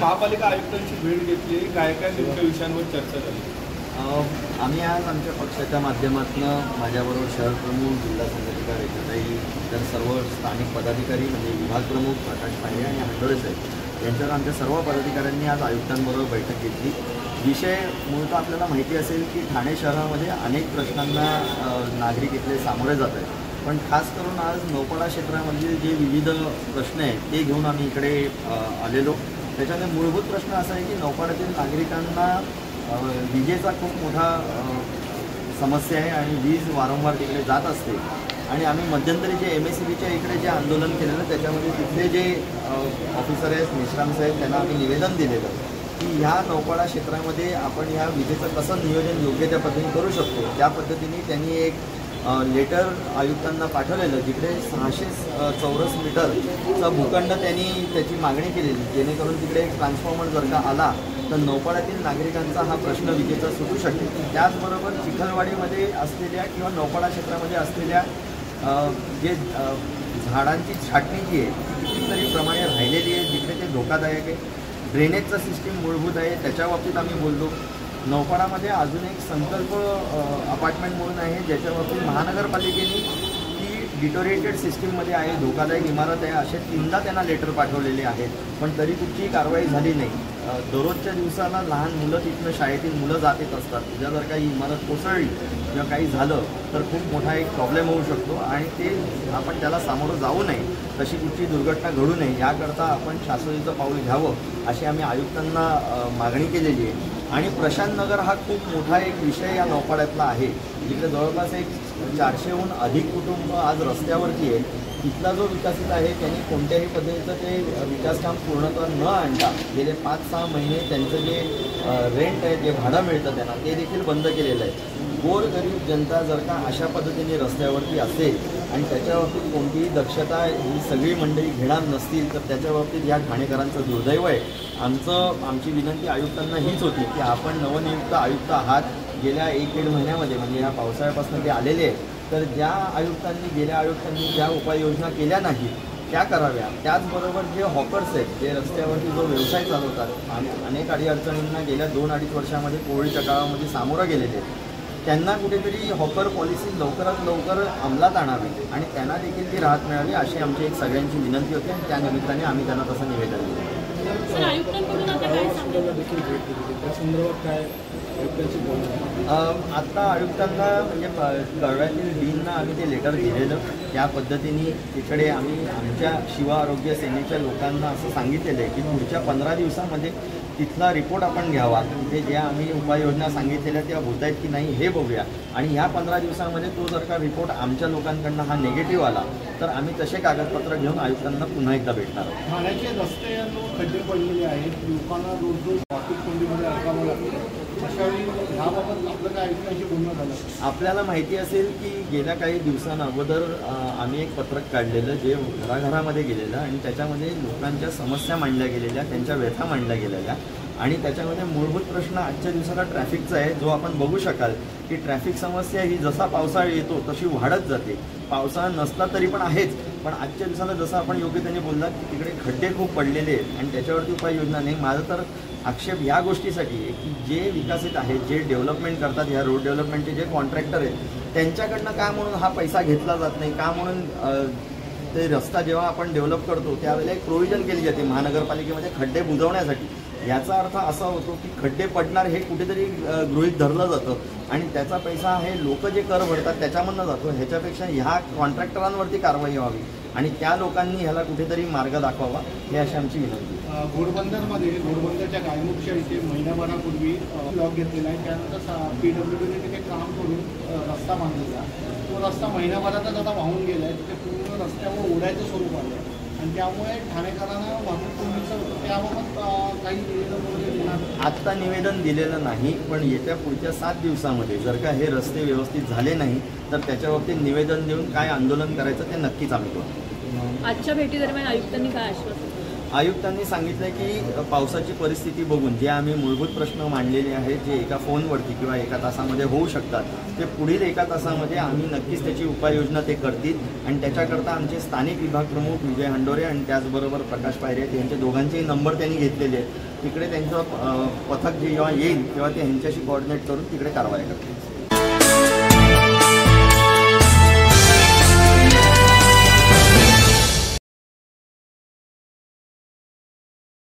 महापालिका आयुक्तांची भेट घेतली, काय काय नेमक्या विषयांवर चर्चा झाली? आम्ही आज आमच्या पक्षाच्या माध्यमातून माझ्याबरोबर शहर प्रमुख, जिल्हा संघटिका रेखाताई, इतर सर्व स्थानिक पदाधिकारी म्हणजे विभाग प्रमुख प्रकाश पांडे आणि हंडोरे साहेब यांच्यावर आमच्या सर्व पदाधिकाऱ्यांनी आज आयुक्तांबरोबर बैठक घेतली। विषय मूळतः आपल्याला माहिती असेल की ठाणे शहरामध्ये अनेक प्रश्नांना नागरिक इथले सामोरे जात आहेत, पण खास करून आज नौपाडा क्षेत्रामधील जे विविध प्रश्न आहेत ते घेऊन आम्ही इकडे आलेलो। त्याच्यामध्ये मूलभूत प्रश्न असा आहे की नौपाड्यातील नागरिकांना विजेचा खूप मोठा समस्या आहे आणि वीज वारंवार तिकडे जात असते आणि आम्ही मध्यंतरी जे MSEBच्या इकडे जे आंदोलन केलेलं त्याच्यामध्ये तिथले जे ऑफिसर आहेत मिश्राम साहेब त्यांना आम्ही निवेदन दिलेलं की ह्या नौपाडा क्षेत्रामध्ये आपण ह्या विजेचं कसं नियोजन योग्य त्या पद्धतीने करू शकतो। त्या पद्धतीने त्यांनी एक लेटर आयुक्तांना पाठवलेलं जिकडे 600 चौरस मीटरचा भूखंड त्यांनी त्याची मागणी केलेली, जेणेकरून तिकडे एक ट्रान्सफॉर्मर जर का आला तर नौपाड्यातील नागरिकांचा हा प्रश्न विजेचा सुटू शकेल। त्याचबरोबर चिखलवाडीमध्ये असलेल्या किंवा नौपाडा क्षेत्रामध्ये असलेल्या जे झाडांची छाटणी जी आहे ती कितीतरी प्रमाणे राहिलेली आहे, जिकडे ते धोकादायक आहे। ड्रेनेजचा सिस्टीम मूलभूत आहे, त्याच्या बाबतीत आम्ही बोललो। नौपाडामध्ये अजून एक संकल्प अपार्टमेंट म्हणून आहे, ज्याच्या बाबतीत महानगरपालिकेने ती डिटोरेटेड सिस्टीममध्ये आहे, धोकादायक इमारत आहे, असे 3दा त्यांना लेटर पाठवलेले आहेत, पण तरी कुठची कारवाई झाली नाही। दररोजच्या दिवसाला लहान मुलं तिथनं शाळेतील मुलं जात येत असतात, तिच्या जर काही इमारत कोसळली किंवा काही झालं तर खूप मोठा एक प्रॉब्लेम होऊ शकतो आणि ते आपण त्याला सामोरं जाऊ नये, तशी कुठची दुर्घटना घडू नये याकरता आपण शासनाचं पाऊल घ्यावं अशी आम्ही आयुक्तांना मागणी केलेली आहे। आणि प्रशांत नगर हा खूप मोठा एक विषय या नौपाड्यातला आहे, जिकडे जवळपास एक 400हून अधिक कुटुंब आज रस्त्यावरती आहे। तिथला जो विकासित आहे त्यांनी कोणत्याही पद्धतीचं ते विकासकाम पूर्णत्वास न आणता गेले 5-6 महिने त्यांचं जे रेंट आहे, जे भाडं मिळतं त्यांना, ते देखील बंद केलेलं आहे। गोरगरीब जनता जर का अशा पद्धतीने रस्त्यावरती असेल आणि त्याच्या बाबतीत कोणतीही दक्षता ही सगळी मंडळी घेणार नसतील तर त्याच्या बाबतीत या ठाणेकरांचं दुर्दैव आहे। आमची विनंती आयुक्तांना हीच होती की आपण नवनियुक्त आयुक्त आहात, गेल्या 1-1.5 महिन्यामध्ये म्हणजे या पावसाळ्यापासून ते आलेले आहे, तर गेल्या आयुक्तांनी ज्या उपाययोजना केल्या नाहीत त्या कराव्या। त्याचबरोबर जे हॉकर्स आहेत, जे रस्त्यावरती जो व्यवसाय चालवतात आणि अनेक अडीअडचणींना गेल्या 2-2.5 वर्षामध्ये कोविडच्या काळामध्ये सामोरं गेलेले, त्यांना कुठेतरी हॉकर पॉलिसी लवकरात लवकर अंमलात आणावी आणि त्यांना देखील ती राहत मिळावी अशी आमची एक सगळ्यांची विनंती होती आणि त्या निमित्ताने आम्ही त्यांना तसं निवेदन दिलं। आत्ता आयुक्तांना म्हणजे कळव्यातील डीनना आम्ही ते लेटर दिलेलं, त्या पद्धतीने तिकडे आम्ही आमच्या शिवा आरोग्य सेनेच्या लोकांना असं सांगितलेलं आहे की पुढच्या 15 दिवसामध्ये तिथला रिपोर्ट आपण घ्यावा, तिथे ज्या आम्ही उपाययोजना सांगितलेल्या त्या होत आहेत की नाही हे बघूया आणि ह्या 15 दिवसामध्ये तो जर का रिपोर्ट आमच्या लोकांकडनं हा निगेटिव्ह आला तर आम्ही तसे कागदपत्र घेऊन आयुक्तांना पुन्हा एकदा भेटणार आहोत। ठाण्याचे रस्ते खड्डे पडलेले आहेत, लोकांना रोज वाहतूक कोंडीमध्ये अडकावं लागतं, अशावेळी ह्याबाबत आपलं काय आयुक्तांशी बोलणं झालं? आपल्याला माहिती असेल की गेल्या काही दिवसांअगोदर आम्ही एक पत्रक काढलेलं जे घराघरामध्ये गेलेलं आणि त्याच्यामध्ये लोकांच्या समस्या मांडल्या गेलेल्या, त्यांच्या व्यथा मांडल्या गेलेल्या आणि त्याच्यामध्ये मूलभूत प्रश्न आजच्या दिवसाला ट्रॅफिकचा आहे, जो आपण बघू शकाल की ट्रॅफिक समस्या ही जसा पावसाळा येतो तशी वाढत जाते। पावसाळा नसला तरी पण आहेच, पण आजच्या दिवसाला जसं आपण योग्य त्यांनी बोललात की तिकडे खड्डे खूप पडलेले आहेत आणि त्याच्यावरती उपाययोजना नाही। माझं तर आक्षेप या गोष्टीसाठी आहे की जे विकसित आहेत, जे डेव्हलपमेंट करतात, ह्या रोड डेव्हलपमेंटचे जे कॉन्ट्रॅक्टर आहेत त्यांच्याकडनं का म्हणून हा पैसा घेतला जात नाही, का म्हणून ते रस्ता जेव्हा आपण डेव्हलप करतो त्यावेळेला एक प्रोव्हिजन केली जाते महानगरपालिकेमध्ये खड्डे बुजवण्यासाठी। याचा अर्थ असा होतो की खड्डे पडणार हे कुठेतरी गृहीत धरलं जातं आणि त्याचा पैसा हे लोक जे कर भरतात त्याच्यामधनं जातो। ह्याच्यापेक्षा ह्या कॉन्ट्रॅक्टरांवरती कारवाई व्हावी आणि त्या लोकांनी ह्याला कुठेतरी मार्ग दाखवावा ही अशी आमची विनंती। घोडबंदरमध्ये घोडबंदरच्या गायमुखच्या इथे महिन्याभरापूर्वी ब्लॉक घेतलेला आहे, त्यानंतर PWDने तिथे काम करून रस्ता बांधलेला, तो रस्ता महिन्याभरातच आता वाहून गेला आहे, तिथे पूर्ण रस्त्यावर ओढायचं स्वरूप आलं आहे आणि त्यामुळे ठाणेकरांना वाहतूक कोंडीचं त्याबाबत काही निवेदन वगैरे देणार? आत्ता निवेदन दिलेलं नाही, पण येत्या पुढच्या 7 दिवसामध्ये जर का हे रस्ते व्यवस्थित झाले नाही तर त्याच्या बाबतीत निवेदन देऊन काय आंदोलन करायचं ते नक्कीच आम्ही करू। आजच्या भेटीदरम्यान आयुक्तांनी काय आश्वासन? आयुक्तांनी सांगितलं की पावसाची परिस्थिती बघून जे आम्ही मूलभूत प्रश्न मांडलेले आहेत, जे एका फोनवरती किंवा एका तासामध्ये होऊ शकतात, ते पुढील एका तासामध्ये आम्ही नक्कीच त्याची उपाययोजना ते करतील. आणि त्याच्याकरता आमचे स्थानिक विभाग प्रमुख विजय हंडोरे आणि त्याचबरोबर प्रकाश पायरे यांचे दोघांचेही नंबर त्यांनी घेतलेले आहेत. तिकडे त्यांचं पथक जेव्हा येईल तेव्हा ते ह्यांच्याशी कोऑर्डिनेट करून तिकडे कारवाई करतील.